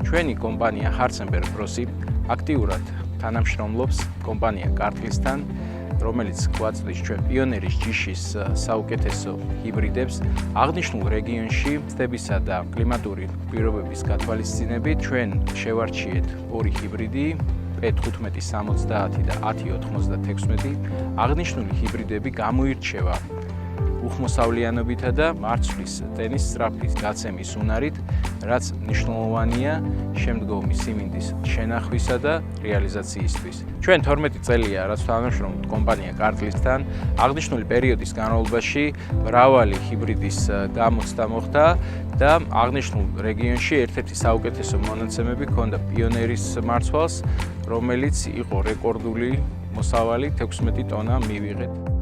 ჩვენი კომპანია Hartzenberg Bros-ი აქტიურად თანამშრომლობს კომპანია Kartlis-თან, რომელიც გვაწვდის ჩვენ პიონერის ჯიშის საუკეთესო ჰიბრიდებს აღნიშნულ რეგიონში ცდებისა და კლიმატური პირობების გათვალისწინებით ჩვენ შევარჩიეთ ორი ჰიბრიდი P1570 და 1096. აღნიშნული ჰიბრიდები გამოირჩევა უხმოსავლიანობითა და მარცვლის ტენის სწრაფი გაცემის უნარით, რაც მნიშვნელოვანია შემდგომი სიმინდის შენახვისა და რეალიზაციისთვის. ჩვენ 12 წელია, რაც თანამშრომლობთ კომპანია Kartlis-თან, აღნიშნული პერიოდის განმავლობაში მრავალი ჰიბრიდის გამოცდა მოხდა და აღნიშნულ რეგიონში ერთ-ერთი საუკეთესო მონაცემები ჰქონდა პიონერის მარცვალს, რომელიც იყო რეკორდული მოსავალი 16 ტონა მივიღეთ.